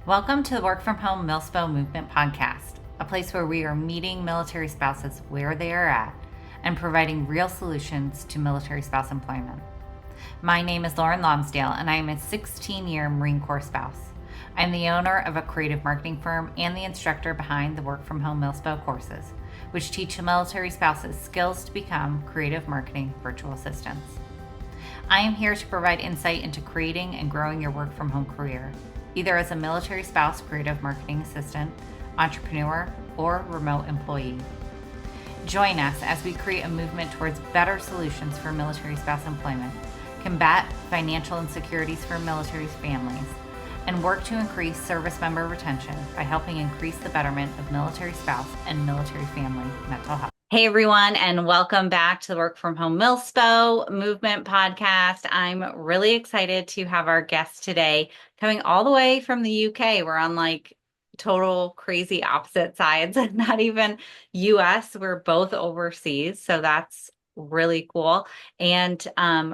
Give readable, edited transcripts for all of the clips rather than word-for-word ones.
Welcome to the Work From Home Milspo Movement Podcast, a place where we are meeting military spouses where they are at and providing real solutions to military spouse employment. My name is Lauren Lomsdale, and I am a 16-year Marine Corps spouse. I'm the owner of a creative marketing firm and the instructor behind the Work From Home Milspo courses, which teach military spouses skills to become creative marketing virtual assistants. I am here to provide insight into creating and growing your work from home career, either as a military spouse creative marketing assistant, entrepreneur, or remote employee. Join us as we create a movement towards better solutions for military spouse employment, combat financial insecurities for military families, and work to increase service member retention by helping increase the betterment of military spouse and military family mental health. Hey everyone, and welcome back to the Work From Home Milspo Movement Podcast. I'm really excited to have our guest today coming all the way from the UK. We're on like total crazy opposite sides, not even US. We're both overseas. So that's really cool and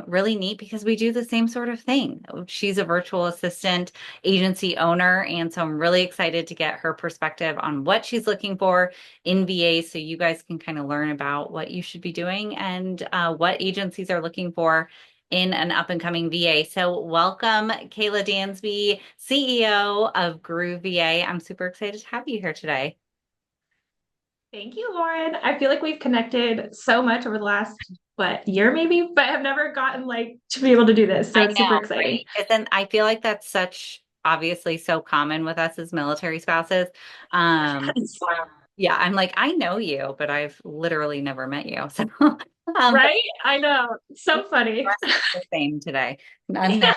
really neat because we do the same sort of thing. She's a virtual assistant agency owner. And so I'm really excited to get her perspective on what she's looking for in VA so you guys can kind of learn about what you should be doing and what agencies are looking for in an up and coming VA. So welcome, Kayla Dansby, CEO of Groove VA. I'm super excited to have you here today. Thank you, Lauren. I feel like we've connected so much over the last, year maybe, but have never gotten to be able to do this. So I it's super know, exciting. right? And then I feel like that's such obviously so common with us as military spouses. Um, yeah, I'm like, I know you, but I've literally never met you. So, but Right? I know. So funny. the same today. Unknowingly.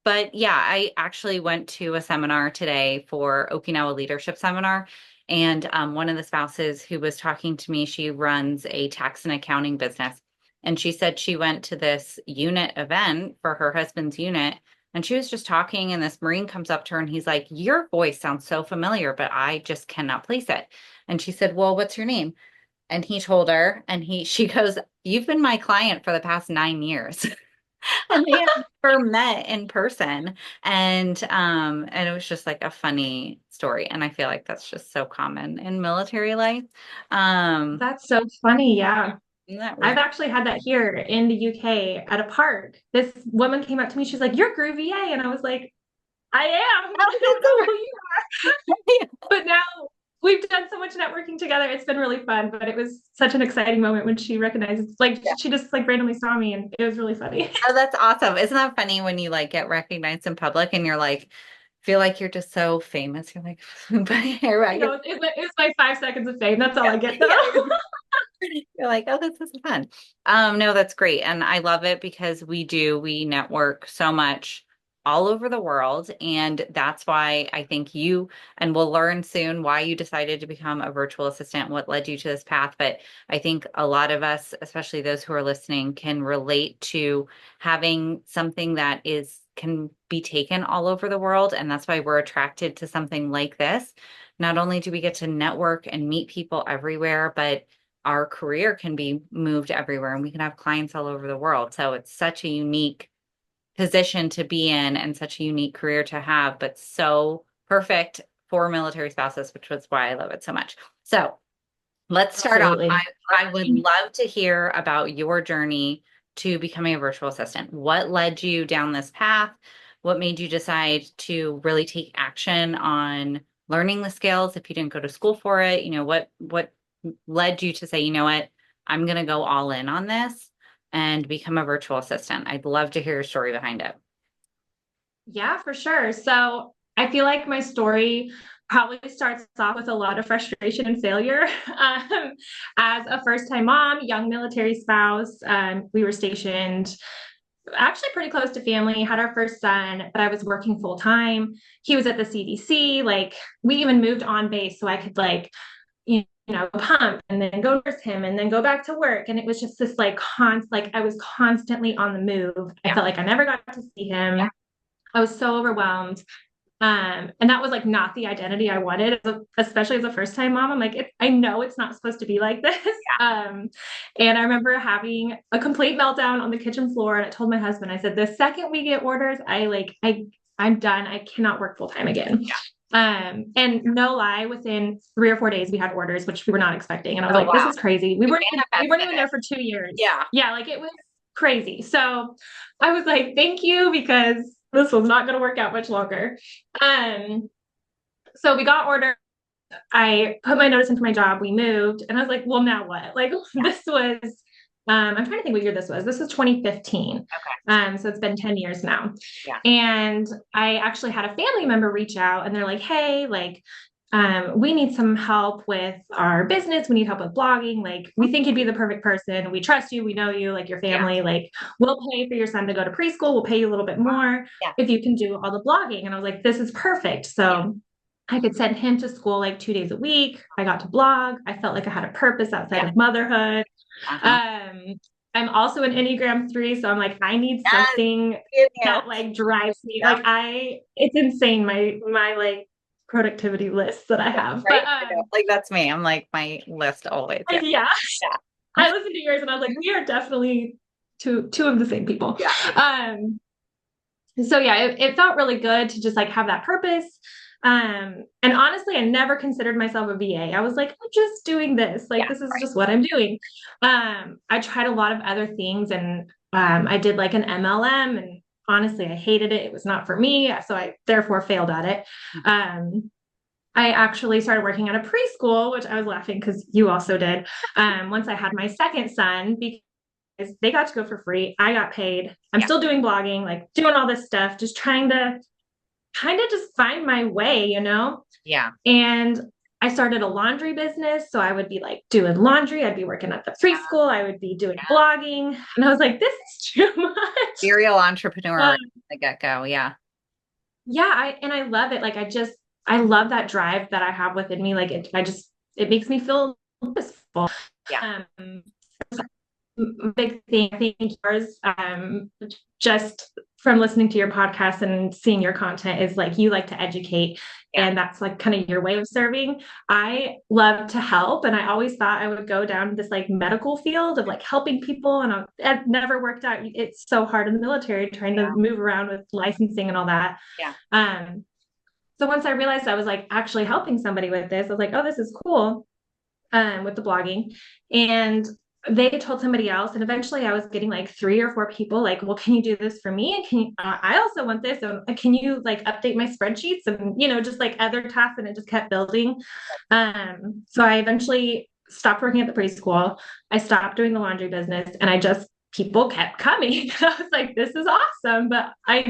But yeah, I actually went to a seminar today for Okinawa Leadership Seminar. And one of the spouses who was talking to me, she runs a tax and accounting business. And she said she went to this unit event for her husband's unit. And she was just talking, and this Marine comes up to her and he's like, "Your voice sounds so familiar, but I just cannot place it." And she said, "Well, what's your name?" And he told her, and she goes, "You've been my client for the past 9 years." And they had never met in person. And it was just like a funny story. And I feel like that's just so common in military life. Um, That's so funny. Yeah. isn't that I've weird? actually had that here in the UK at a park. This woman came up to me. She's like, "You're Groovy A." And I was like, "I am, but I don't know who you are." But now we've done so much networking together. It's been really fun, but it was such an exciting moment when she recognized, she just randomly saw me and it was really funny. Oh, that's awesome. Isn't that funny when you like get recognized in public and you're like, feel like you're just so famous. You're like, but here I guess. It's my 5 seconds of fame. That's all Yeah. I get Yeah. though. You're like, oh, this is fun. No, that's great. And I love it because we network so much all over the world. And that's why I think and we'll learn soon why you decided to become a virtual assistant, what led you to this path. But I think a lot of us, especially those who are listening, can relate to having something that can be taken all over the world. And that's why we're attracted to something like this. Not only do we get to network and meet people everywhere, but our career can be moved everywhere and we can have clients all over the world. So it's such a unique position to be in and such a unique career to have, but so perfect for military spouses, which was why I love it so much. So let's start off. Absolutely. I would love to hear about your journey to becoming a virtual assistant. What led you down this path? What made you decide to really take action on learning the skills if you didn't go to school for it? What led you to say, you know what, I'm going to go all in on this and become a virtual assistant? I'd love to hear your story behind it. Yeah, for sure. So I feel like my story probably starts off with a lot of frustration and failure. Um, as a first-time mom, young military spouse, we were stationed actually pretty close to family, had our first son, but I was working full time. He was at the CDC. We even moved on base so I could pump and then go nurse him and then go back to work. And it was just this I was constantly on the move. I Yeah. felt like I never got to see him. Yeah. I was so overwhelmed. And that was not the identity I wanted, especially as a first time mom. I'm like, I know it's not supposed to be like this. And I remember having a complete meltdown on the kitchen floor. And I told my husband, I said, the second we get orders, I I'm done. I cannot work full time again. Yeah. And no lie, within 3 or 4 days we had orders, which we were not expecting. And I was Oh, like, this wow. is crazy. We weren't even Manifested there it. for 2 years. Yeah. Yeah, like it was crazy. So I was like, thank you, because this was not going to work out much longer. So we got orders. I put my notice in for my job. We moved, and I was like, well, now what? Like this was, I'm trying to think what year this was. This was 2015. So it's been 10 years now. Yeah. And I actually had a family member reach out, and they're like, hey, like, we need some help with our business. We need help with blogging. Like, we think you'd be the perfect person. We trust you. We know you, like your family. Like, we'll pay for your son to go to preschool. We'll pay you a little bit more if you can do all the blogging. And I was like, this is perfect. So I could send him to school like 2 days a week. I got to blog. I felt like I had a purpose outside of motherhood. I'm also an Enneagram 3, so I'm like, I need something that like drives me. Like it's insane, my like productivity list that I have. Right? But Like that's me. I'm like my list always. yeah. I listened to yours and I was like, we are definitely two of the same people. So yeah, it felt really good to just like have that purpose. And honestly, I never considered myself a VA. I was like, I'm just doing this. Like, this is just what I'm doing. I tried a lot of other things, and I did like an MLM, and honestly, I hated it. It was not for me. So I therefore failed at it. I actually started working at a preschool, which I was laughing because you also did. Once I had my second son, because they got to go for free. I got paid. I'm still doing blogging, like doing all this stuff, just trying to kind of just find my way, you know? Yeah. And I started a laundry business. So I would be like doing laundry. I'd be working at the preschool. I would be doing blogging. And I was like, this is too much. Serial entrepreneur right from the get-go. Yeah. Yeah. I love it. Like, I love that drive that I have within me. Like it makes me feel blissful. Yeah. Big thing, I think yours, just from listening to your podcast and seeing your content, is like you like to educate, and that's like kind of your way of serving. I love to help, and I always thought I would go down this like medical field of like helping people, and it never worked out. It's so hard in the military trying to move around with licensing and all that. So once I realized I was like actually helping somebody with this, I was like, oh, this is cool. With the blogging, and they told somebody else, and eventually I was getting like 3 or 4 people like, well, can you do this for me? And can you, I also want this. So can you like update my spreadsheets and, just like other tasks? And it just kept building. So I eventually stopped working at the preschool. I stopped doing the laundry business, and people kept coming. I was like, this is awesome. But I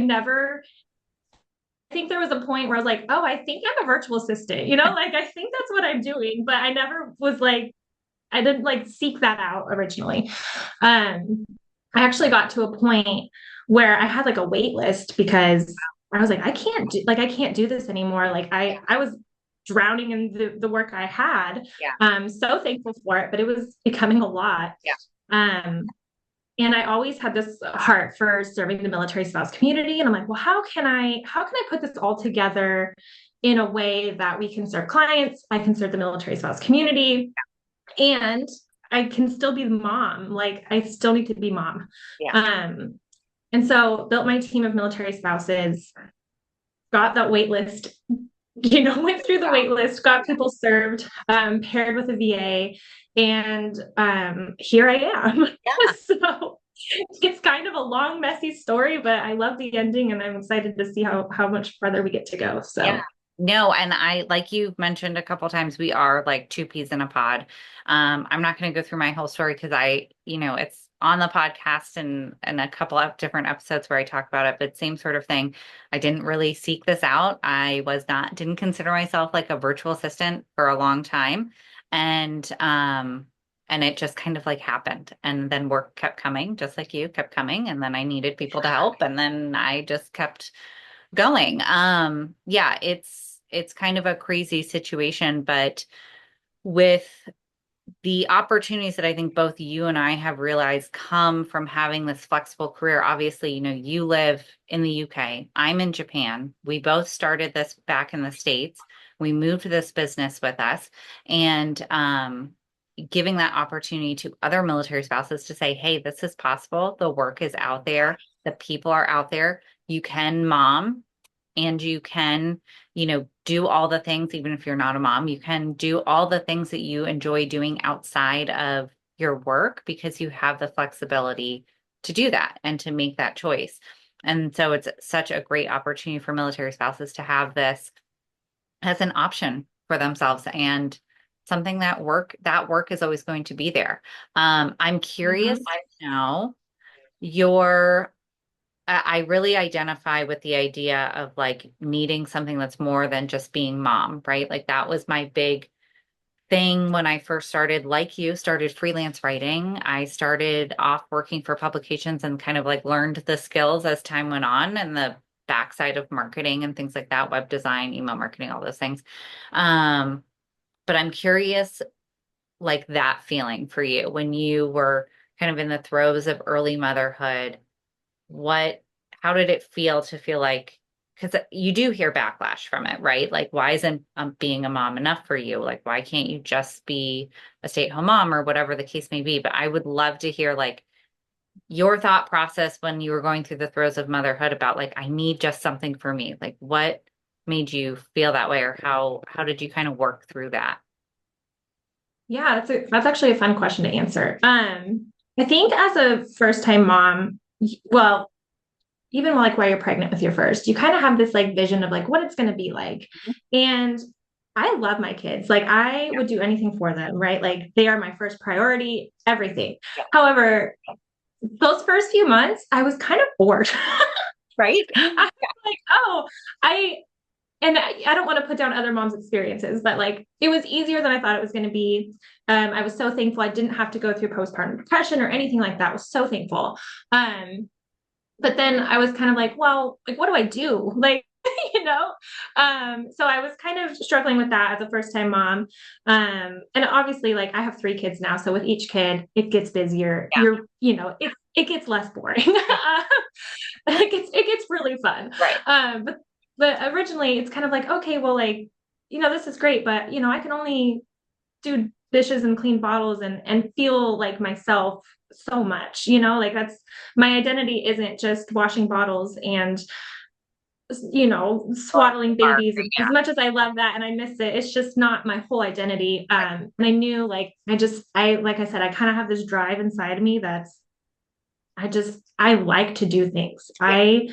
think there was a point where I was like, oh, I think I'm a virtual assistant, like I think that's what I'm doing. But I never was like, I didn't like seek that out originally. I actually got to a point where I had like a wait list because I was like, I can't do this anymore. Like I was drowning in the work I had. So thankful for it, but it was becoming a lot. And I always had this heart for serving the military spouse community. And I'm like, well, how can I put this all together in a way that we can serve clients? I can serve the military spouse community. And I can still be the mom. Like I still need to be mom. And so built my team of military spouses, got that wait list, went through the wait list, got people served, paired with a VA, and here I am. So it's kind of a long, messy story, but I love the ending, and I'm excited to see how much further we get to go. So No, and I, like you mentioned a couple times, we are like two peas in a pod. I'm not going to go through my whole story because it's on the podcast and a couple of different episodes where I talk about it, but same sort of thing. I didn't really seek this out. Didn't consider myself like a virtual assistant for a long time. And it just kind of like happened. And then work kept coming, just like you kept coming. And then I needed people to help. And then I just kept going. It's kind of a crazy situation, but with the opportunities that I think both you and I have realized come from having this flexible career. Obviously, you live in the UK. I'm in Japan. We both started this back in the States. We moved this business with us, and giving that opportunity to other military spouses to say, hey, this is possible. The work is out there. The people are out there. You can mom and you can, do all the things, even if you're not a mom, you can do all the things that you enjoy doing outside of your work because you have the flexibility to do that and to make that choice. And so it's such a great opportunity for military spouses to have this as an option for themselves and something that work is always going to be there. I'm curious Mhm. now, your I really identify with the idea of like needing something that's more than just being mom, right? Like that was my big thing when I first started, like you, started freelance writing. I started off working for publications and kind of like learned the skills as time went on and the backside of marketing and things like that, web design, email marketing, all those things. Um, but I'm curious, like that feeling for you when you were kind of in the throes of early motherhood, what, how did it feel to feel like, because you do hear backlash from it, right? Like, why isn't being a mom enough for you? Like, why can't you just be a stay-at-home mom or whatever the case may be? But I would love to hear like your thought process when you were going through the throes of motherhood about like, I need just something for me. Like, what made you feel that way, or how did you kind of work through that? Yeah, that's actually a fun question to answer. I think as a first time mom, well, even like while you're pregnant with your first, you kind of have this like vision of like what it's going to be like. And I love my kids. Like I would do anything for them, right? Like they are my first priority, everything. Yeah. However, those first few months, I was kind of bored. Right? I was like, oh, I and I don't want to put down other moms' experiences, but like it was easier than I thought it was going to be. I was so thankful I didn't have to go through postpartum depression or anything like that. I was so thankful. But then I was kind of like, well, like what do I do? Like, you know? So I was kind of struggling with that as a first time mom. And obviously like I have 3 kids now. So with each kid, it gets busier. Yeah. It gets less boring. It gets really fun. Right. But originally it's kind of like, okay, well, like, this is great, but I can only do dishes and clean bottles and feel like myself so much, like that's my identity isn't just washing bottles and swaddling babies. As Yeah. much as I love that and I miss it, it's just not my whole identity. And I knew like I like I said, I kind of have this drive inside of me that's I like to do things. Yeah. I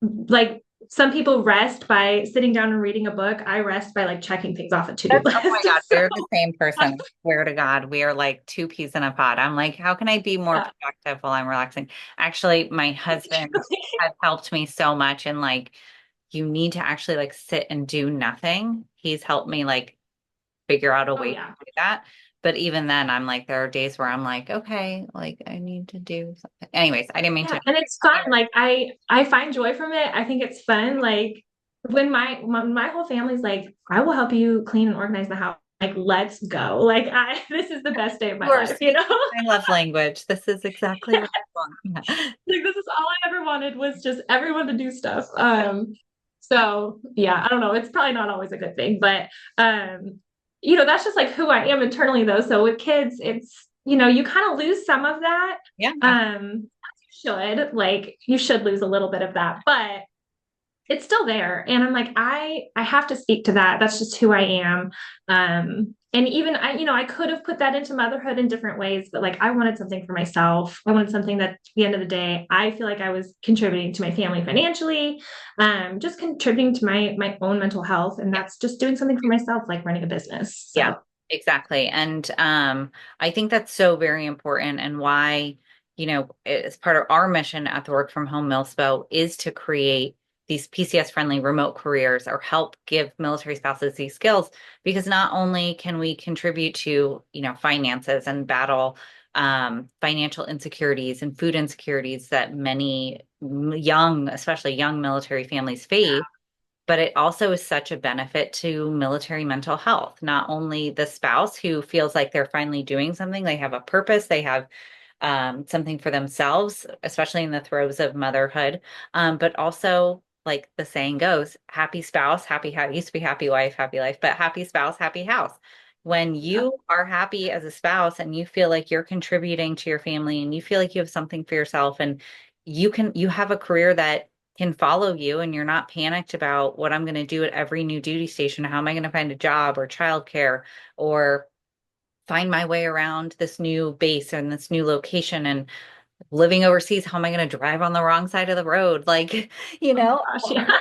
like some people rest by sitting down and reading a book. I rest by like checking things off a to-do Oh my list. God, So we're the same person. I swear to God, we are like two peas in a pod. I'm like, how can I be more yeah. productive while I'm relaxing? Actually, my husband has helped me so much. And like, you need to actually like sit and do nothing. He's helped me like figure out a Oh way to yeah. do that. But even then, I'm like, there are days where I'm like, okay, like I need to do something. Anyways, I didn't mean Yeah, to. and it's fun. Like I find joy from it. I think it's fun. Like when my whole family's like, I will help you clean and organize the house. Like, let's go. Like this is the best day of my You are life, speaking my love language. This is exactly what I want. Yeah. Like this is all I ever wanted was just everyone to do stuff. So yeah, I don't know. It's probably not always a good thing, but that's just like who I am internally though. So with kids, it's you kind of lose some of that. Yeah. You should lose a little bit of that, but it's still there. And I'm like, I have to speak to that. That's just who I am. And even I could have put that into motherhood in different ways, but like I wanted something for myself. I wanted something that at the end of the day, I feel like I was contributing to my family financially, just contributing to my own mental health. And that's just doing something for myself, like running a business. Yeah, So exactly. And I think that's so very important and why, as part of our mission at the Work From Home Milspo is to create these PCS friendly remote careers or help give military spouses these skills because not only can we contribute to, finances and battle financial insecurities and food insecurities that many young, especially young military families face, but it also is such a benefit to military mental health. Not only the spouse who feels like they're finally doing something, they have a purpose, they have something for themselves, especially in the throes of motherhood, but also like the saying goes, happy spouse, happy house. Used to be happy wife, happy life, but happy spouse, happy house. When yeah, you are happy as a spouse and you feel like you're contributing to your family and you feel like you have something for yourself and you have a career that can follow you and you're not panicked about what I'm going to do at every new duty station. How am I going to find a job or childcare or find my way around this new base and this new location and living overseas? How am I going to drive on the wrong side of the road? Like, you Oh my know, gosh, all yeah. these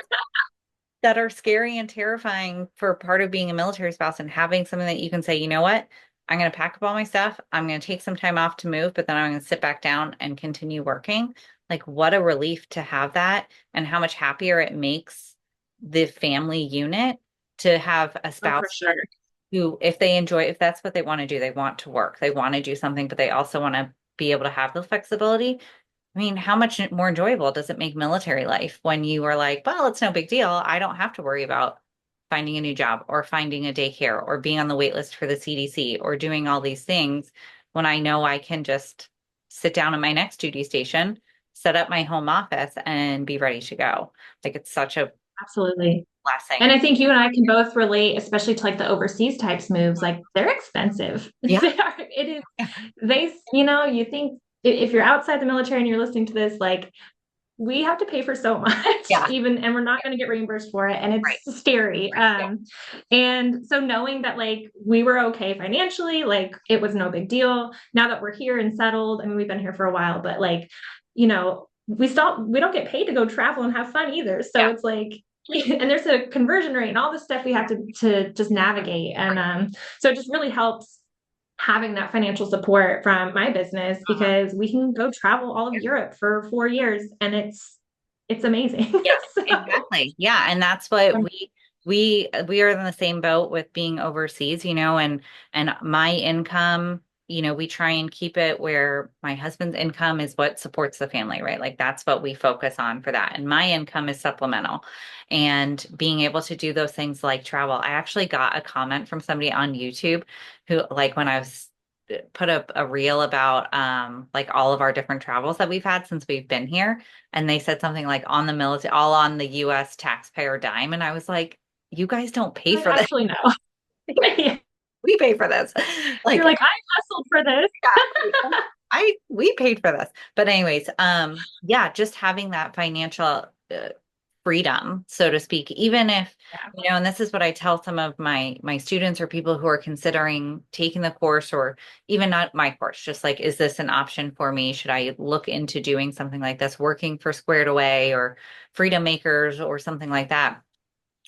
that are scary and terrifying for part of being a military spouse and having something that you can say, you know what? I'm going to pack up all my stuff. I'm going to take some time off to move, but then I'm going to sit back down and continue working. Like, what a relief to have that, and how much happier it makes the family unit to have a Oh, for spouse sure. who, if they enjoy, if that's what they want to do, they want to work, they want to do something, but they also want to be able to have the flexibility. I mean, how much more enjoyable does it make military life when you are like, well, it's no big deal. I don't have to worry about finding a new job or finding a daycare or being on the wait list for the CDC or doing all these things when I know I can just sit down at my next duty station, set up my home office and be ready to go. Like, it's such a Absolutely. And blessing. I think you and I can both relate, especially to like the overseas types moves. Like they're expensive. Yeah. They are, it is, you think if you're outside the military and you're listening to this, like we have to pay for so much Yeah. even, and we're not going to get reimbursed for it. And Right. it's scary. Yeah. And so knowing that like we were okay financially, like it was no big deal. Now that we're here and settled, I mean, we've been here for a while, but like, we don't get paid to go travel and have fun either. So Yeah. it's like, and there's a conversion rate and all this stuff we have to just navigate. And so it just really helps having that financial support from my business Uh-huh. because we can go travel all of Europe for 4 years and it's amazing. Yeah, So exactly. Yeah, and that's what um, we are in the same boat with being overseas, and my income, we try and keep it where my husband's income is what supports the family, right? Like that's what we focus on for that. And my income is supplemental. And being able to do those things like travel. I actually got a comment from somebody on YouTube who, like, when I was put up a reel about like all of our different travels that we've had since we've been here, and they said something like on the military, all on the US taxpayer dime. And I was like, you guys don't pay like for this. actually no. Yeah. We pay for this. You're Like, like, I hustled for this. yeah, we paid for this. But anyways, yeah, just having that financial freedom, so to speak, even if, Yeah. and this is what I tell some of my students or people who are considering taking the course, or even not my course, just like, is this an option for me? Should I look into doing something like this, working for Squared Away or Freedom Makers or something like that?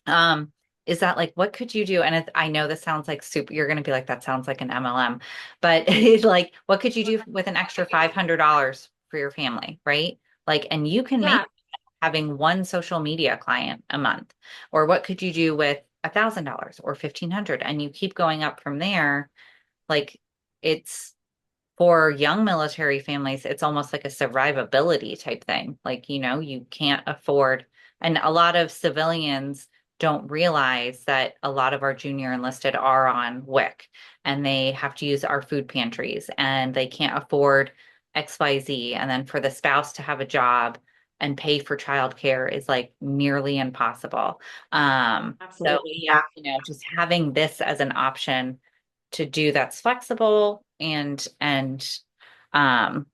Um, is that like, what could you do? And I know this sounds like super, you're going to be like, that sounds like an MLM, but it's like, what could you do with an extra $500 for your family, right? Like, and you can make Yeah. having one social media client a month, or what could you do with $1,000 or 1,500, and you keep going up from there. Like, it's for young military families, it's almost like a survivability type thing. Like, you can't afford, and a lot of civilians don't realize that a lot of our junior enlisted are on WIC and they have to use our food pantries and they can't afford XYZ. And then for the spouse to have a job and pay for childcare is like nearly impossible. So Absolutely. Yeah. just having this as an option to do that's flexible and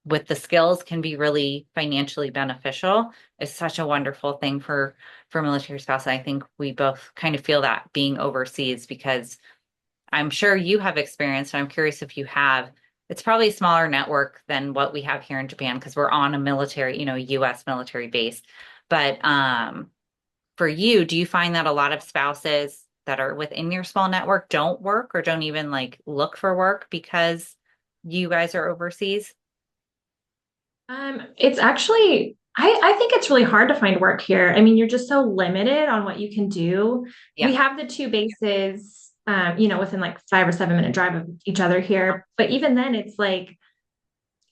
with the skills can be really financially beneficial is such a wonderful thing for military spouse. I think we both kind of feel that being overseas, because I'm sure you have experience, and I'm curious if you have. It's probably a smaller network than what we have here in Japan because we're on a military, US military base. But for you, do you find that a lot of spouses that are within your small network don't work or don't even like look for work because you guys are overseas? It's actually, I think it's really hard to find work here. I mean, you're just so limited on what you can do. Yeah. We have the two bases, within like 5 or 7 minute drive of each other here. But even then, it's like,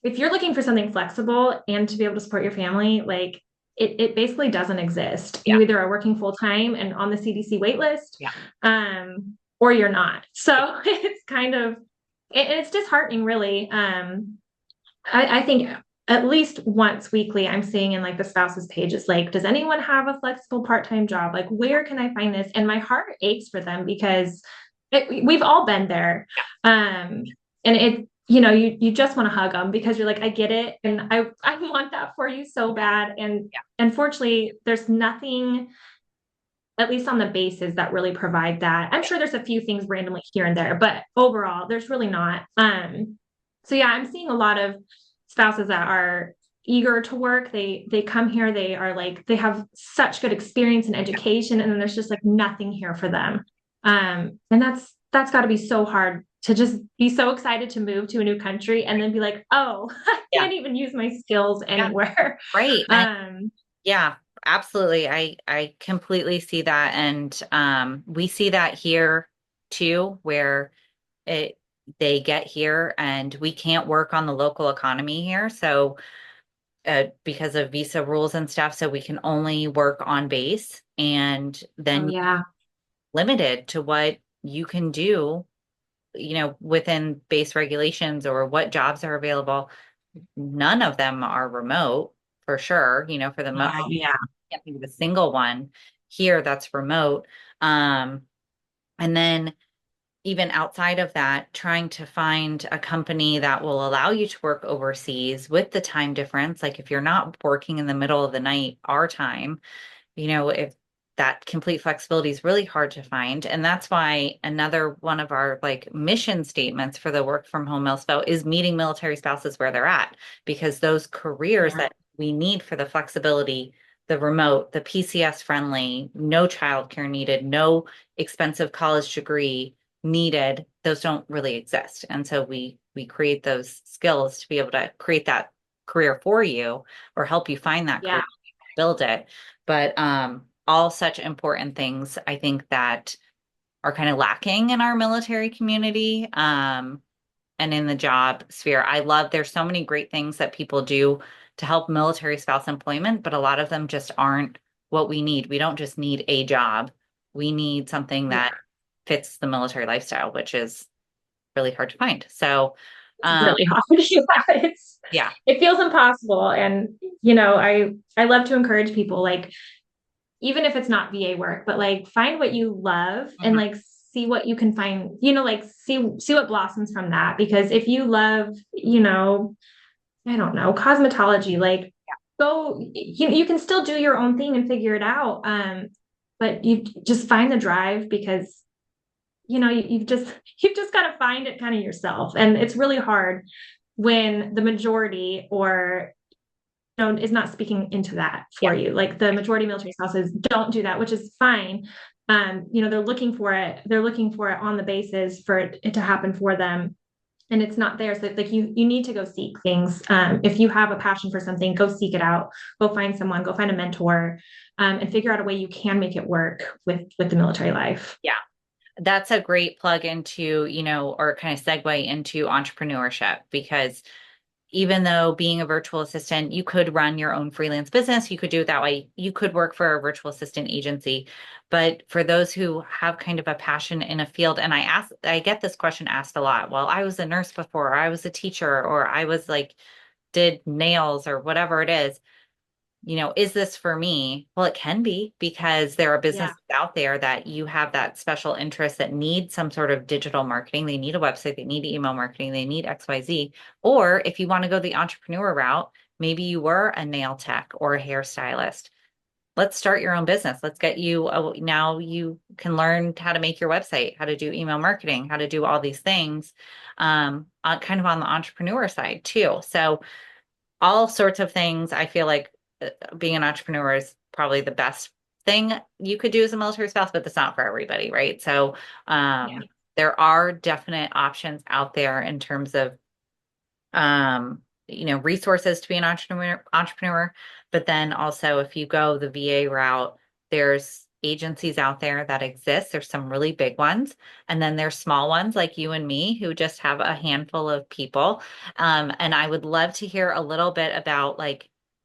if you're looking for something flexible and to be able to support your family, like it basically doesn't exist. Yeah. You either are working full time and on the CDC wait list, Yeah. or you're not. So it's kind of, it's disheartening, really. I think at least once weekly, I'm seeing in like the spouses page, it's like, does anyone have a flexible part-time job? Like, where can I find this? And my heart aches for them because we've all been there. And you just want to hug them because you're like, I get it. And I want that for you so bad. And Yeah. unfortunately, there's nothing, at least on the bases, that really provide that. I'm sure there's a few things randomly here and there, but overall, there's really not. So yeah, I'm seeing a lot of spouses that are eager to work. They come here, they are like, they have such good experience and education, and then there's just like nothing here for them. And that's got to be so hard to just be so excited to move to a new country and then be like, oh, I Yeah. can't even use my skills Yeah. anywhere. Right. Um, Yeah, absolutely. I completely see that. And we see that here too, where it they get here and we can't work on the local economy here. So because of visa rules and stuff, so we can only work on base and oh then yeah, limited to what you can do, within base regulations or what jobs are available. None of them are remote for sure, for the most. oh yeah. Can't think of a single one here that's remote. Um, and then even outside of that, trying to find a company that will allow you to work overseas with the time difference. Like if you're not working in the middle of the night, our time, if that complete flexibility is really hard to find. And that's why another one of our like mission statements for the Work From Home Milspo is meeting military spouses where they're at, because those careers Yeah. that we need for the flexibility, the remote, the PCS friendly, no childcare needed, no expensive college degree needed, those don't really exist. And so we create those skills to be able to create that career for you or help you find that Yeah. career, build it. But all such important things, I think, that are kind of lacking in our military community, and in the job sphere. I love there's so many great things that people do to help military spouse employment, but a lot of them just aren't what we need. We don't just need a job. We need something Yeah. that fits the military lifestyle, which is really hard to find. So, It's um, really hard. Yeah, yeah. it feels impossible. And I love to encourage people, like, even if it's not VA work, but like find what you love and Mhm. like see what you can find, like see what blossoms from that. Because if you love, I don't know, cosmetology, like go, you can still do your own thing and figure it out. But you just find the drive, because you've just got to find it kind of yourself. And it's really hard when the majority, or is not speaking into that Yeah. for you. Like the majority of military spouses don't do that, which is fine. They're looking for it. They're looking for it on the basis for it to happen for them, and it's not there. So like you need to go seek things. If you have a passion for something, go seek it out. Go find someone. Go find a mentor, and figure out a way you can make it work with the military life. Yeah. That's a great plug into, or kind of segue into entrepreneurship, because even though being a virtual assistant, you could run your own freelance business, you could do it that way. You could work for a virtual assistant agency. But for those who have kind of a passion in a field, and I get this question asked a lot. Well, I was a nurse before, or I was a teacher, or I was like, did nails or whatever it is. Is this for me? Well, it can be, because there are Yeah. businesses out there that you have that special interest that need some sort of digital marketing. They need a website, they need email marketing, they need XYZ. Or if you want to go the entrepreneur route, maybe you were a nail tech or a hairstylist. Let's start your own business. Let's get you, now you can learn how to make your website, how to do email marketing, how to do all these things, kind of on the entrepreneur side too. So all sorts of things. I feel like being an entrepreneur is probably the best thing you could do as a military spouse, but that's not for everybody, right? So Yeah. there are definite options out there in terms of resources to be an entrepreneur. But then also if you go the VA route, there's agencies out there that exist. There's some really big ones. And then there's small ones like you and me who just have a handful of people. And I would love to hear a little bit about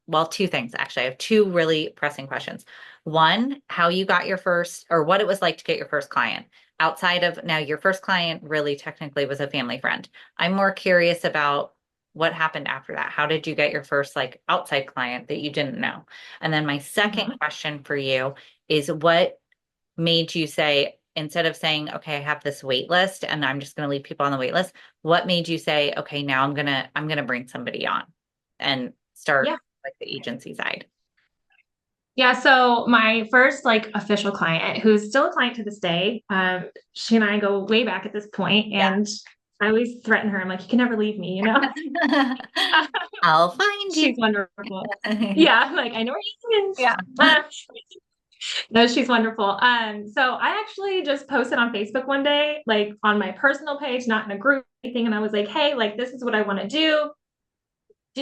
well, two things actually. I have two really pressing questions. One, how you got your first, or what it was like to get your first client outside of, now your first client really technically was a family friend. I'm more curious about what happened after that. How did you get your first outside client that you didn't know? And then my second Mhm. question for you is, what made you say, instead of saying, okay, I have this wait list and I'm just going to leave people on the wait list, what made you say, okay, now I'm going to bring somebody on and start Yeah. like the agency side? Yeah, so my first like official client, who's still a client to this day, she and I go way back at this point, Yeah. and I always threaten her. I'm like, you can never leave me, I'll find you. She's wonderful. Yeah, I'm like, I know where you is. Yeah. No, she's wonderful. So I actually just posted on Facebook one day, like on my personal page, not in a group or anything, and I was like, hey, like this is what I want to do.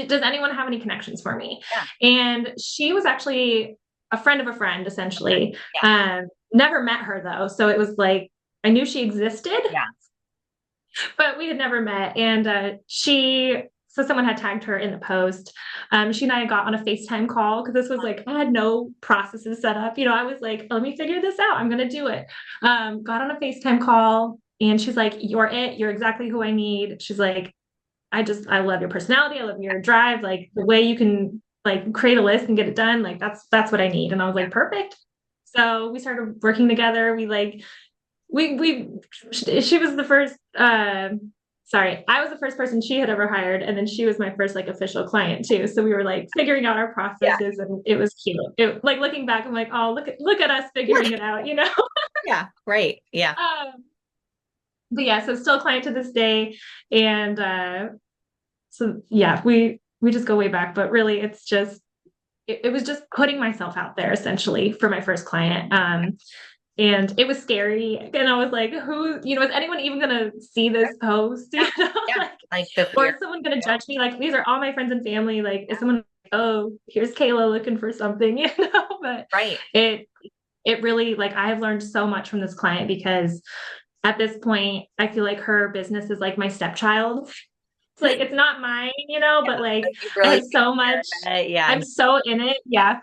Does anyone have any connections for me? Yeah. And she was actually a friend of a friend, essentially. Yeah. Never met her though. So it was like I knew she existed, Yeah. but we had never met. And so someone had tagged her in the post. She and I got on a FaceTime call because this was like, I had no processes set up. I was like, let me figure this out. I'm going to do it. Got on a FaceTime call and she's like, you're it. You're exactly who I need. She's like, I love your personality. I love your drive. Like the way you can like create a list and get it done. Like that's what I need. And I was like, perfect. So we started working together. We she was the first sorry, I was the first person she had ever hired, and then she was my first like official client too. So we were like figuring out our processes, and it was cute. It like looking back, I'm like, oh, look at us figuring it out, Yeah. Right. Yeah. But yeah, so still a client to this day, and so yeah, we just go way back. But really, it's just it was just putting myself out there essentially for my first client. And it was scary. And I was like, is anyone even going to see this post? Yeah. Like the Or fear. is someone going to judge me? Like, these are all my friends and family. Like, is someone, oh, here's Kayla looking for something, But Right. it really, like, I have learned so much from this client because at this point, I feel like her business is like my stepchild. It's like, it's not mine, but like, I Really have so much, yeah. I'm so in it. Yeah.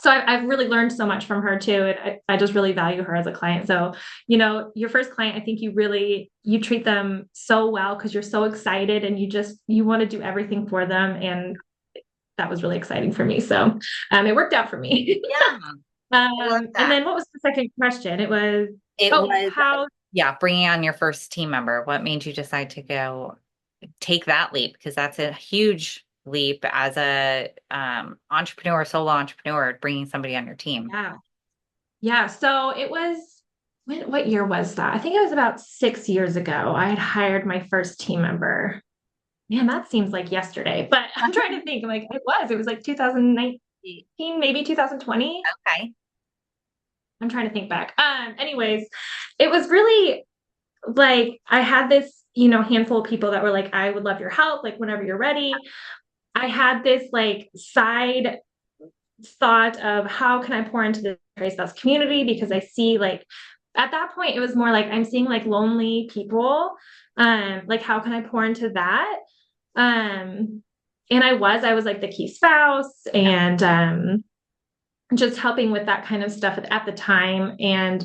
So I've really learned so much from her too. And I just really value her as a client. So, your first client, I think you treat them so well because you're so excited and you want to do everything for them. And that was really exciting for me. So, it worked out for me. Yeah. I love And that. then what was the second question? It was, It was, how, yeah, bringing on your first team member. What made you decide to go take that leap? Because that's a huge leap as a entrepreneur, solo entrepreneur, bringing somebody on your team. yeah. Yeah. So it was, what year was that? I think it was about 6 years ago. I had hired my first team member. Man, that seems like yesterday, but I'm trying to think. Like it was like 2019, maybe 2020. Okay. I'm trying to think back. Anyways, it was really like I had this, handful of people that were like, I would love your help, like whenever you're ready. I had this like side thought of how can I pour into the race bus community because I see like at that point it was more like I'm seeing like lonely people. Like how can I pour into that? And I was like the key spouse and just helping with that kind of stuff at the time.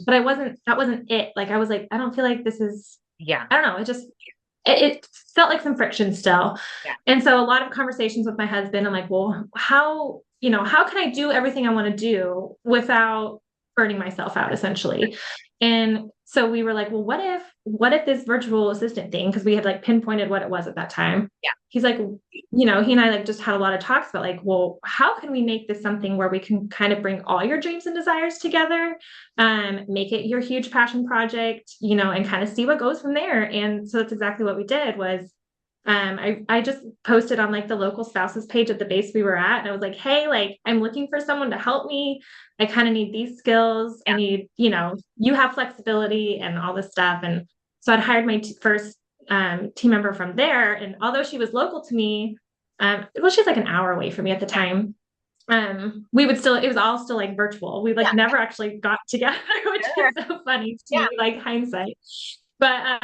But that wasn't it. Like I was like, I don't feel like this is, Yeah. I don't know. It felt like some friction still. Yeah. And so a lot of conversations with my husband, I'm like, well, how can I do everything I want to do without burning myself out essentially? And so we were like, well, what if this virtual assistant thing, because we had like pinpointed what it was at that time. Yeah. He's like, he and I like just had a lot of talks about like, well, how can we make this something where we can kind of bring all your dreams and desires together, make it your huge passion project, and kind of see what goes from there. And so that's exactly what we did was I just posted on like the local spouses page at the base we were at. And I was like, hey, like I'm looking for someone to help me. I kind of need these skills. I need, you have flexibility and all this stuff. And so I'd hired my first team member from there. And although she was local to me, she's like an hour away from me at the time. It was all still like virtual. We like never actually got together, which is so funny to me, like hindsight. But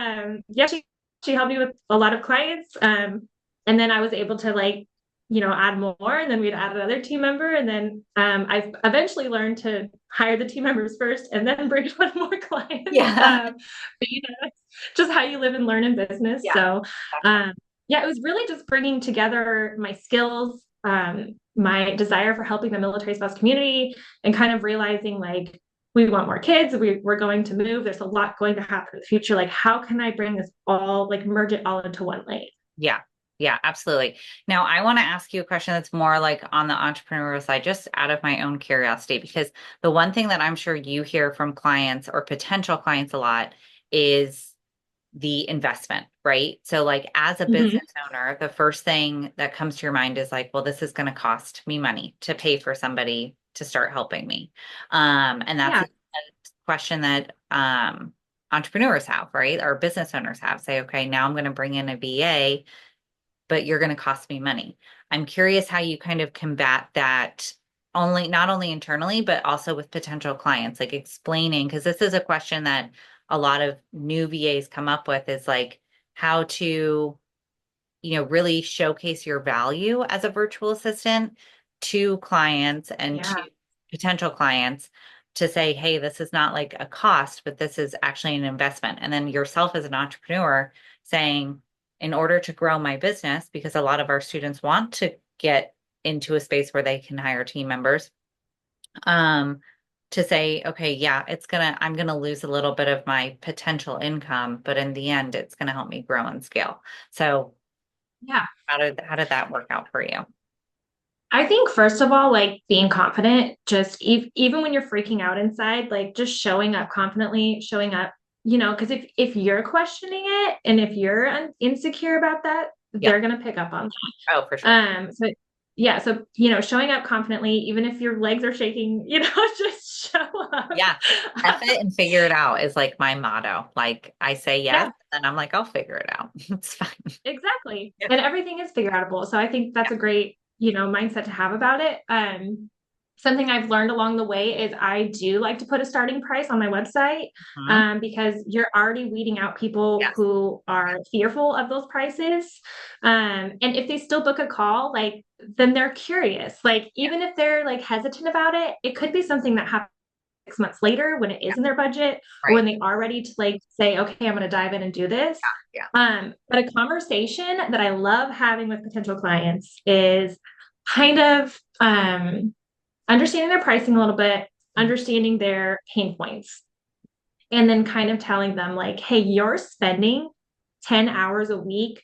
she helped me with a lot of clients. And then I was able to like, add more, and then we'd add another team member. And then I've eventually learned to hire the team members first and then bring on more clients. Yeah. But it's just how you live and learn in business. Yeah. So it was really just bringing together my skills, my desire for helping the military spouse community, and kind of realizing like we want more kids. We're going to move. There's a lot going to happen in the future. Like, how can I bring this all, like merge it all into one lane? Yeah. Yeah, absolutely. Now, I want to ask you a question that's more like on the entrepreneurial side, just out of my own curiosity, because the one thing that I'm sure you hear from clients or potential clients a lot is the investment, right? So, like, as a Mhm. business owner, the first thing that comes to your mind is like, well, this is going to cost me money to pay for somebody to start helping me. And that's Yeah. a question that entrepreneurs have, right? Or business owners have. Say, okay, now I'm going to bring in a VA, but you're going to cost me money. I'm curious how you kind of combat that only not only internally, but also with potential clients, like explaining, because this is a question that a lot of new VAs come up with is like how to, really showcase your value as a virtual assistant to clients and Yeah. to potential clients to say, hey, this is not like a cost, but this is actually an investment. And then yourself as an entrepreneur saying, in order to grow my business, because a lot of our students want to get into a space where they can hire team members, um, to say, okay, yeah, I'm gonna lose a little bit of my potential income, but in the end, it's gonna help me grow and scale. So Yeah. how did that work out for you? I think first of all, like being confident, just even when you're freaking out inside, like just showing up confidently, showing up, because if you're questioning it and if you're insecure about that, Yeah. they're gonna pick up on Oh, for that. sure. So yeah, so showing up confidently, even if your legs are shaking, just show up. Yeah. F it and figure it out is like my motto. Like I say yes, Yeah, and I'm like, I'll figure it out. It's fine. exactly. Yeah. And everything is figure outable. So I think that's a great, mindset to have about it. Something I've learned along the way is I do like to put a starting price on my website, Mhm. because you're already weeding out people Yes. who are fearful of those prices. And if they still book a call, like then they're curious. Like Yeah. even if they're like hesitant about it, it could be something that happens 6 months later when it Yeah. is in their budget or Right. when they are ready to like say, okay, I'm going to dive in and do this. Yeah. But a conversation that I love having with potential clients is kind of understanding their pricing a little bit, Mhm. understanding their pain points, and then kind of telling them, like, hey, you're spending 10 hours a week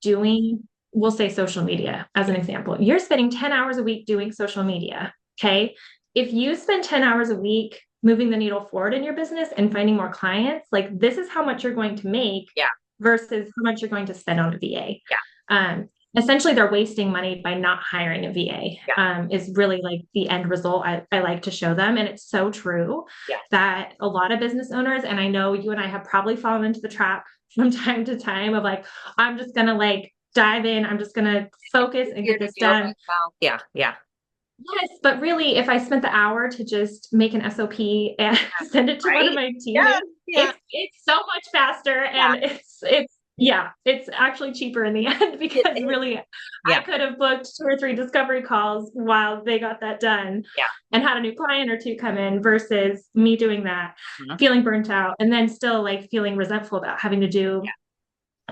doing, we'll say social media as an example. You're spending 10 hours a week doing social media. Okay. If you spend 10 hours a week moving the needle forward in your business and finding more clients, like this is how much you're going to make Yeah. versus how much you're going to spend on a VA. Yeah. Essentially, they're wasting money by not hiring a VA, Yeah. is really like the end result I like to show them. And it's so true Yeah. that a lot of business owners, and I know you and I have probably fallen into the trap from time to time of like, I'm just gonna like dive in, I'm just gonna focus and Easier get to this do it done. myself. Yeah. Yeah. Yes, but really, if I spent the hour to just make an SOP and send it to one of Right? my Yeah. teammates, Yeah. it's so much faster Yeah. and it's yeah, it's actually cheaper in the end It because is. really I Yeah. could have booked 2 or 3 discovery calls while they got that done Yeah. and had a new client or two come in versus me doing that, Mhm. feeling burnt out, and then still like feeling resentful about having to do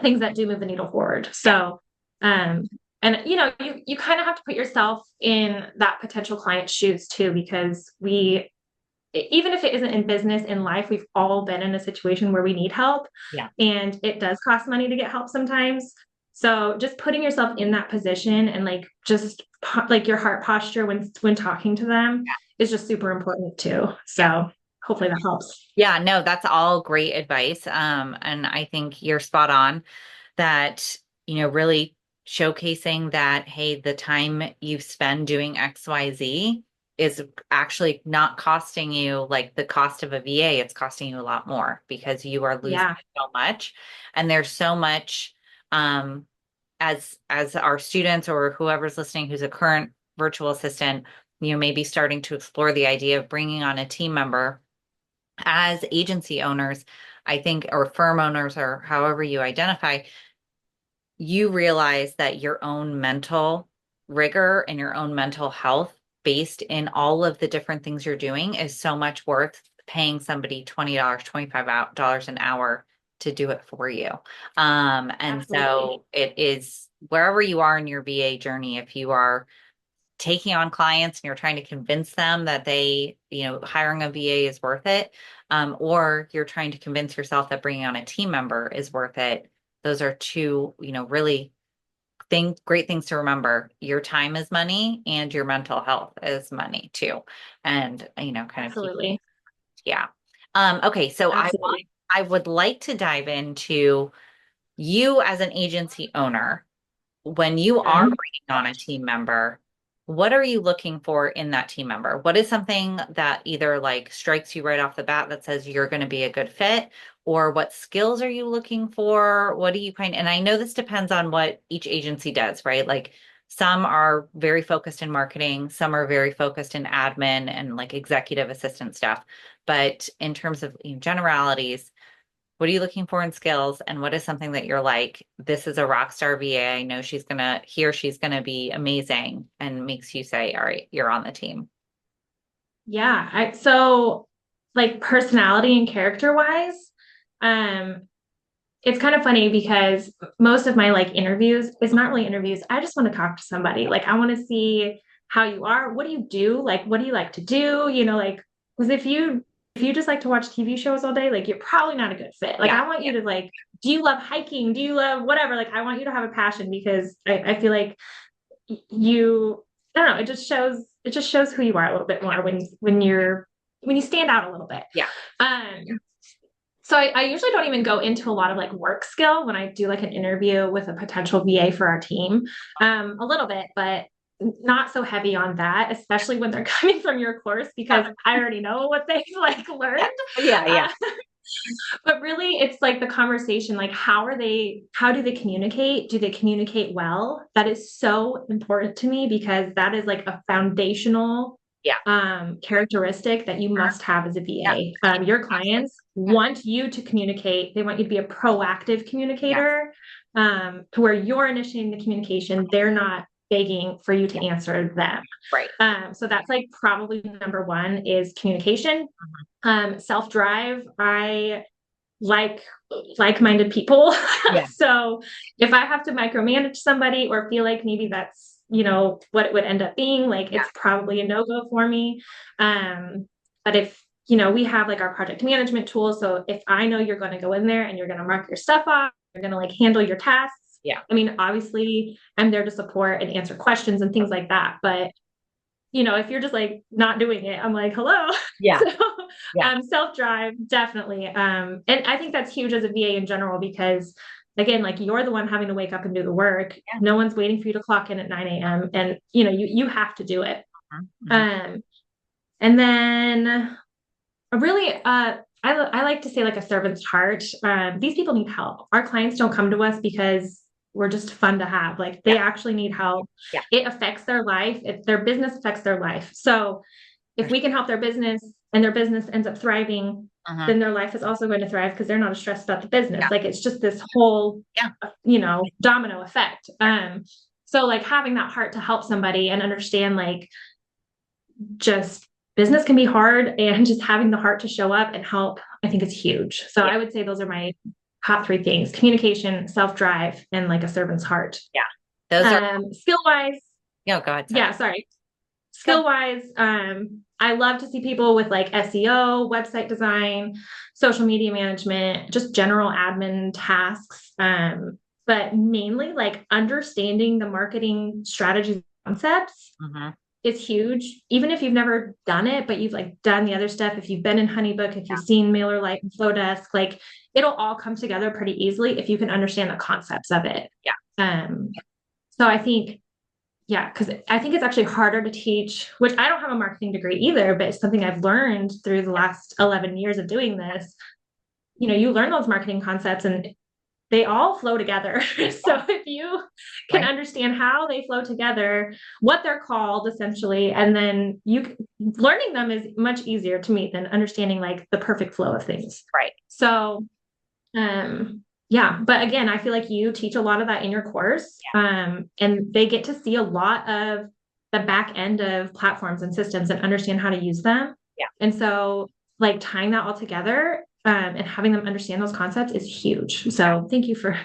things that do move the needle forward. Yeah. So, um, and you kind of have to put yourself in that potential client's shoes too, because even if it isn't in business, in life, we've all been in a situation where we need help, Yeah. and it does cost money to get help sometimes. So just putting yourself in that position and like just like your heart posture when talking to them is just super important too. Yeah. So hopefully that helps. Yeah, no, that's all great advice. And I think you're spot on that, really showcasing that, hey, the time you spend doing XYZ is actually not costing you like the cost of a VA. It's costing you a lot more because you are losing Yeah. so much. And there's so much, um, as our students or whoever's listening who's a current virtual assistant, maybe starting to explore the idea of bringing on a team member as agency owners, I think, or firm owners, or however you identify, you realize that your own mental rigor and your own mental health based in all of the different things you're doing is so much worth paying somebody $20, $25 an hour to do it for you. And Absolutely. so it is wherever you are in your VA journey, if you are taking on clients and you're trying to convince them that hiring a VA is worth it, or you're trying to convince yourself that bringing on a team member is worth it. Those are two, really great things to remember. Your time is money and your mental health is money too. And, kind of keep, Absolutely. yeah. Okay. So Absolutely. I would like to dive into you as an agency owner. When you are Mhm. bringing on a team member, what are you looking for in that team member? What is something that either like strikes you right off the bat that says you're going to be a good fit? Or what skills are you looking for? What do you and I know this depends on what each agency does, right? Like some are very focused in marketing, some are very focused in admin and like executive assistant stuff. But in terms of generalities, what are you looking for in skills? And what is something that you're like, this is a rock star VA. I know she's gonna be amazing, and makes you say, all right, you're on the team. Yeah. So like personality and character wise, um, it's kind of funny because most of my like interviews is not really interviews. I just want to talk to somebody. Like I want to see how you are. What do you do? Like what do you like to do? Like because if you just like to watch TV shows all day, like you're probably not a good fit. Like Yeah. I want you to like, do you love hiking? Do you love whatever? Like I want you to have a passion because I feel like you I don't know, it just shows who you are a little bit more when you stand out a little bit. Yeah. Um so I usually don't even go into a lot of like work skill when I do like an interview with a potential VA for our team. A little bit, but not so heavy on that, especially when they're coming from your course because I already know what they've like learned. Yeah. Yeah. Uh, but really it's like the conversation, like how do they communicate? Do they communicate well? That is so important to me because that is like a foundational Yeah. characteristic that you must have as a Yeah. VA. Your clients want you to communicate. They want you to be a proactive Yeah. communicator, to where you're initiating the communication. They're not begging for you to answer them. Right. So that's like probably number one is communication. Self-drive. I like-minded people. Yeah. So if I have to micromanage somebody or feel like maybe that's, what it would end up being, like Yeah. it's probably a no-go for me. But if, we have like our project management tool. So if I know you're going to go in there and you're going to mark your stuff off, you're going to like handle your tasks. Yeah. I mean, obviously I'm there to support and answer questions and things like that. But if you're just like not doing it, I'm like, hello. Yeah. So, Yeah. self-drive, definitely. And I think that's huge as a VA in general, because again, like you're the one having to wake up and do the work. Yeah. No one's waiting for you to clock in at 9 a.m. And you have to do it. Mhm. Um, and then really, I like to say like a servant's heart. These people need help. Our clients don't come to us because we're just fun to have. Like they Yeah. actually need help. Yeah. It affects their life. Their business affects their life. So if we can help their business and their business ends up thriving, Uh-huh. then their life is also going to thrive because they're not as stressed about the business. Yeah. Like it's just this whole, Yeah. domino effect. So like having that heart to help somebody and understand like just business can be hard, and just having the heart to show up and help, I think is huge. So Yeah. I would say those are my top three things: communication, self-drive, and like a servant's heart. Yeah. Those are, Skill wise, go ahead. Sorry. yeah, sorry. Go. Skill wise, I love to see people with like SEO, website design, social media management, just general admin tasks. But mainly like understanding the marketing strategies concepts Mhm. is huge. Even if you've never done it, but you've like done the other stuff, if you've been in Honeybook, if you've seen MailerLite and Flowdesk, like it'll all come together pretty easily if you can understand the concepts of it. Yeah. So I think, yeah, because I think it's actually harder to teach, which I don't have a marketing degree either, but it's something I've learned through the last 11 years of doing this. You learn those marketing concepts and they all flow together. So if you can Right. understand how they flow together, what they're called essentially, and then learning them is much easier to me than understanding like the perfect flow of things. Right. So, yeah, but again, I feel like you teach a lot of that in your course, and they get to see a lot of the back end of platforms and systems and understand how to use them. Yeah. And so like tying that all together, and having them understand those concepts is huge. So thank you for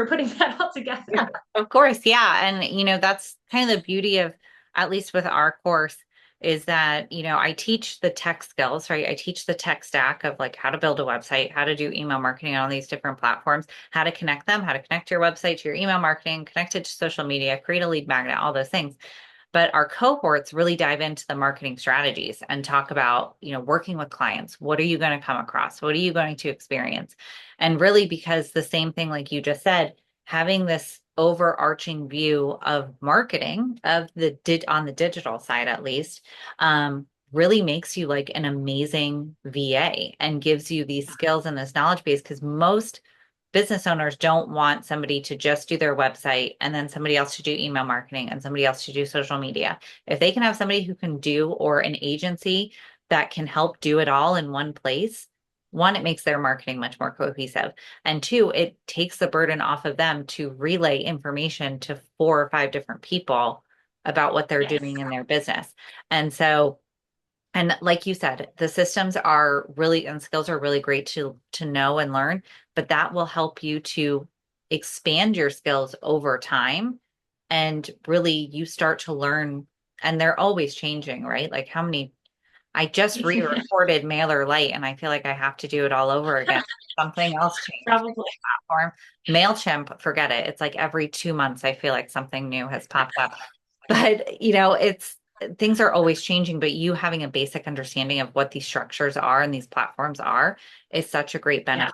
putting that all together. Yeah, of course. Yeah. And, that's kind of the beauty of, at least with our course, is that, I teach the tech skills, right? I teach the tech stack of like how to build a website, how to do email marketing on all these different platforms, how to connect them, how to connect your website to your email marketing, connect it to social media, create a lead magnet, all those things. But our cohorts really dive into the marketing strategies and talk about, working with clients. What are you going to come across? What are you going to experience? And really, because the same thing, like you just said, having this overarching view of marketing on the digital side, at least, really makes you like an amazing VA and gives you these skills and this knowledge base, because most business owners don't want somebody to just do their website and then somebody else to do email marketing and somebody else to do social media. If they can have somebody who can do, or an agency that can help do it all in one place, one, it makes their marketing much more cohesive. And two, it takes the burden off of them to relay information to 4 or 5 different people about what they're Yes, doing in their business. And so, and like you said, the systems are really, and skills are really great to know and learn, but that will help you to expand your skills over time. And really you start to learn, and they're always changing, right? Like I just re-recorded Mailer Lite and I feel like I have to do it all over again. Something else changed in probably. the platform. MailChimp, forget it. It's like every 2 months, I feel like something new has popped up. But, things are always changing, but you having a basic understanding of what these structures are and these platforms are is such a great Yeah,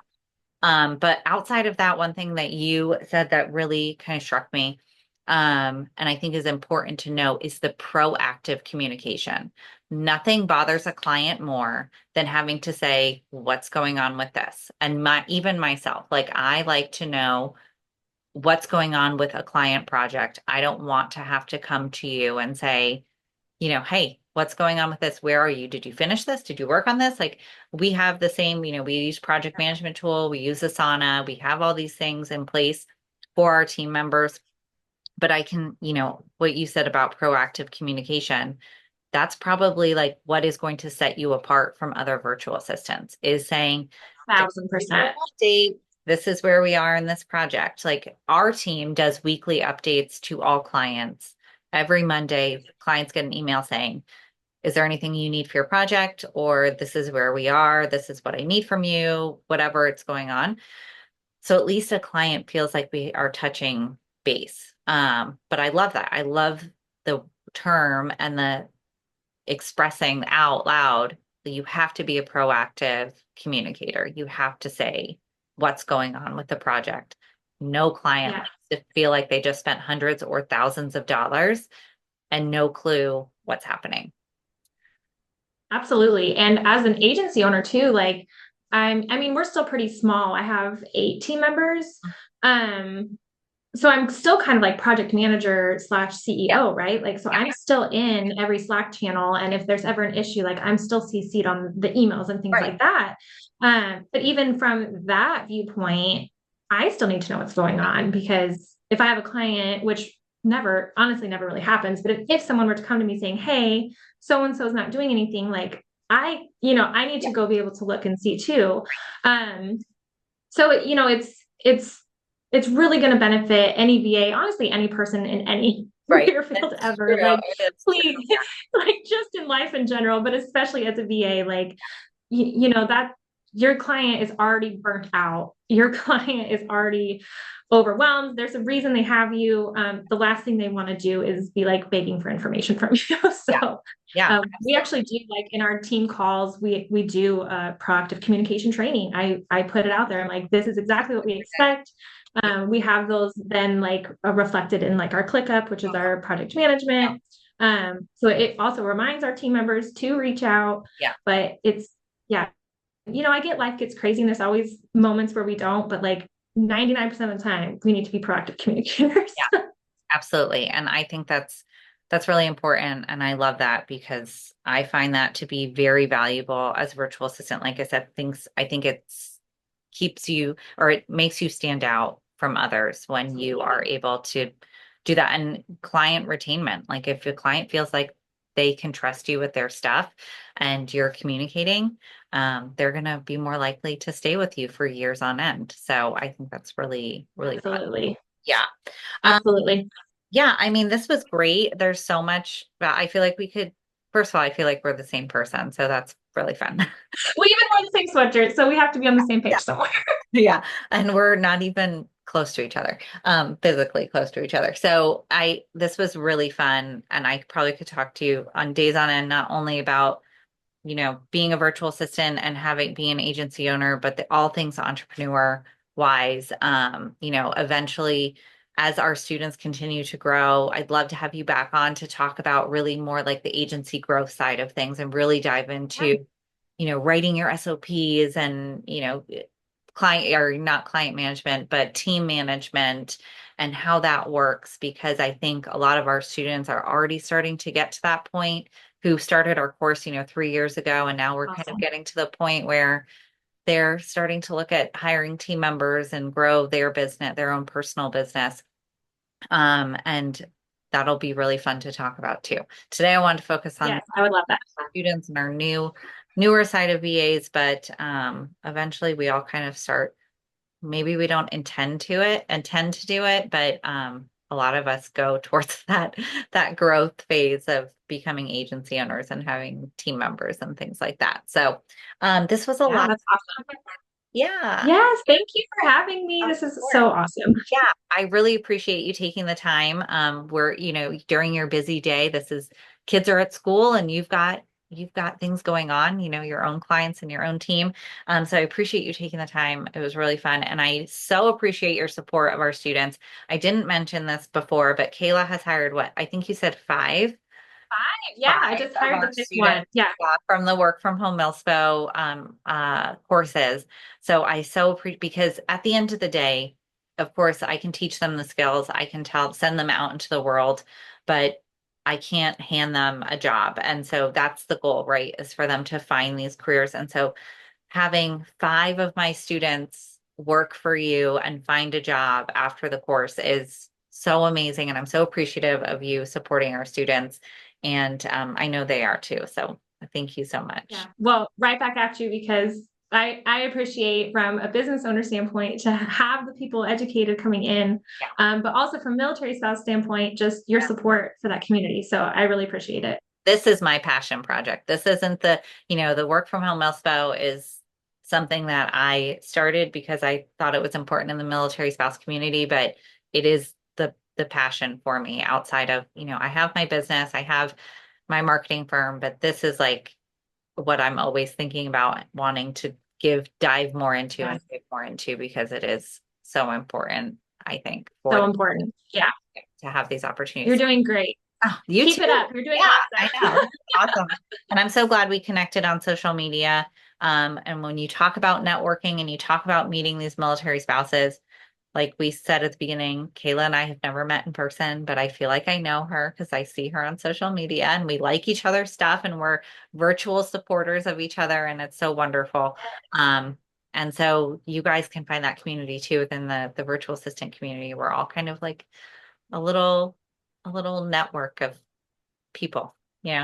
benefit. But outside of that, one thing that you said that really kind of struck me, and I think is important to know, is the proactive communication. Nothing bothers a client more than having to say, what's going on with this? And even myself, like I like to know what's going on with a client project. I don't want to have to come to you and say, hey, what's going on with this? Where are you? Did you finish this? Did you work on this? Like we have the same, we use project management tool, we use Asana, we have all these things in place for our team members. But I can, what you said about proactive communication, that's probably like what is going to set you apart from other virtual assistants, is saying, 1,000%. update, this is where we are in this project. Like our team does weekly updates to all clients. Every Monday, clients get an email saying, is there anything you need for your project? Or this is where we are. This is what I need from you, whatever it's going on. So at least a client feels like we are touching base. But I love that. I love the term and the expressing out loud that you have to be a proactive communicator. You have to say what's going on with the project. No client Yeah, wants to feel like they just spent hundreds or thousands of dollars and no clue what's happening. absolutely. And as an agency owner too, like I mean, we're still pretty small. I have 8 team members. Um, so I'm still kind of like project manager slash Yeah. CEO, right? Like, so I'm still in every Slack channel. And if there's ever an issue, like I'm still CC'd on the emails and things Right. like that. But even from that viewpoint, I still need to know what's going on, because if I have a client, which never, honestly, never really happens, but if someone were to come to me saying, hey, so and so is not doing anything, like I need to go be able to look and see too. Um, so it's really going to benefit any VA, honestly, any person in any Right. career field It's ever. true. Like, It's true. please, like just in life in general, but especially as a VA, like that your client is already burnt out. Your client is already overwhelmed. There's a reason they have you. The last thing they want to do is be like begging for information from you. Yeah. So Yeah. we actually do, like in our team calls, we do proactive communication training. I put it out there. I'm like, this is exactly what we expect. We have those then like reflected in like our ClickUp, which is our project management. So it also reminds our team members to reach out, Yeah. but it's, yeah, I get life gets crazy and there's always moments where we don't, but like 99% of the time we need to be proactive communicators. Yeah. Absolutely. And I think that's really important. And I love that because I find that to be very valuable as a virtual assistant. Like I said, I think it's keeps you, or it makes you stand out from others when you are able to do that. And client retainment, like if your client feels like they can trust you with their stuff and you're communicating, they're going to be more likely to stay with you for years on end. So I think that's really, really valuable. Absolutely. Yeah. Um, Absolutely. Yeah, I mean, this was great. There's so much, but I feel like we could, first of all, I feel like we're the same person, so that's really fun. We even wear the same sweatshirt, so we have to be on the same Yeah. page somewhere. Yeah. And we're not even close to each other, physically close to each other. So this was really fun. And I probably could talk to you on days on end, not only about, being a virtual assistant and being an agency owner, but all things entrepreneur wise. Eventually as our students continue to grow, I'd love to have you back on to talk about really more like the agency growth side of things and really dive into writing your SOPs and, client or not client management, but team management and how that works. Because I think a lot of our students are already starting to get to that point who started our course, 3 years ago. And now we're kind of Awesome. getting to the point where they're starting to look at hiring team members and grow their business, their own personal business. And that'll be really fun to talk about too. Today, I wanted to focus on Yes, I would love that. students and our newer side of VAs, but eventually we all kind of start. Maybe we don't intend to do it, but a lot of us go towards that growth phase of becoming agency owners and having team members and things like that. So this was a Yeah, lot. that's awesome. Yeah. Yes, thank you for having me. Of This is course. so awesome. Yeah, I really appreciate you taking the time. During your busy day, kids are at school and you've got things going on, your own clients and your own team. So I appreciate you taking the time. It was really fun. And I so appreciate your support of our students. I didn't mention this before, but Kayla has hired what? I think you said five Yeah, I just of hired our the fifth one. students Yeah. from the Work From Home Milspo courses. So I so appreciate, because at the end of the day, of course, I can teach them the skills, I can send them out into the world, but I can't hand them a job. And so that's the goal, right? Is for them to find these careers. And so having five of my students work for you and find a job after the course is so amazing. And I'm so appreciative of you supporting our students. And I know they are too. So thank you so much. Yeah. Well, right back at you because I appreciate from a business owner standpoint to have the people educated coming in, but also from military spouse standpoint, just your Yeah. support for that community. So I really appreciate it. This is my passion project. This isn't the Work From Home Milspo is something that I started because I thought it was important in the military spouse community, but it is the passion for me outside of, I have my business, I have my marketing firm, but this is like what I'm always thinking about wanting to dive more into and Yes. dig more into because it is so important, I think, So for important. Yeah. to have these You're opportunities. doing great. Oh, you Keep too. it up. You're doing Yeah, I awesome. know. Awesome. And I'm so glad we connected on social media. And when you talk about networking and you talk about meeting these military spouses, like we said at the beginning, Kayla and I have never met in person, but I feel like I know her because I see her on social media and we like each other's stuff and we're virtual supporters of each other. And it's so wonderful. And so you guys can find that community too within the virtual assistant community. We're all kind of like a little network of people,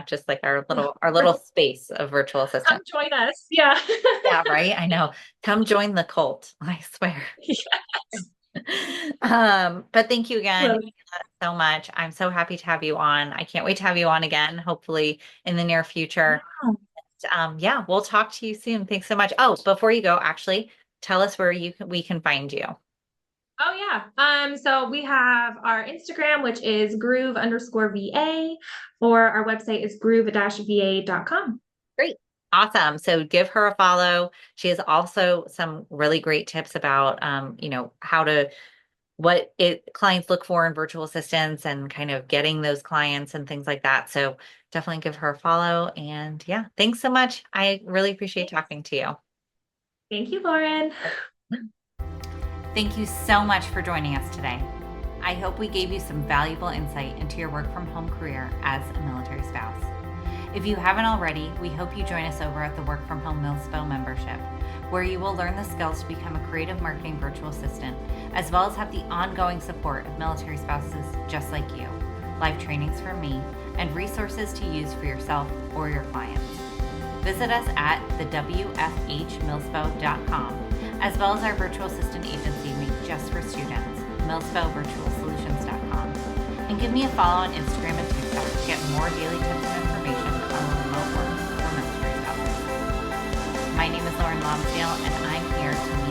just like our little space of virtual Come assistants. join us. Yeah. Yeah, right. I know. Come join the cult, I swear. Yes. But thank you again Well, so much. I'm so happy to have you on. I can't wait to have you on again, hopefully in the near future. Yeah, we'll talk to you soon. Thanks so much. Oh, before you go, actually, tell us where we can find you. oh yeah. So we have our Instagram, which is groove_VA, or our website is groove-va.com. Great. Awesome. So give her a follow. She has also some really great tips about, what clients look for in virtual assistants and kind of getting those clients and things like that. So definitely give her a follow. And yeah, thanks so much. I really appreciate talking to you. Thank you, Lauren. Thank you so much for joining us today. I hope we gave you some valuable insight into your work from home career as a military spouse. If you haven't already, we hope you join us over at the Work From Home Milspo membership, where you will learn the skills to become a creative marketing virtual assistant, as well as have the ongoing support of military spouses just like you, live trainings from me, and resources to use for yourself or your clients. Visit us at the WFHMilspo.com, as well as our virtual assistant agency made just for students, milspovirtualsolutions.com. And give me a follow on Instagram and TikTok to get more daily tips and information on remote work for military spouses. My name is Lomsdale, and I'm here to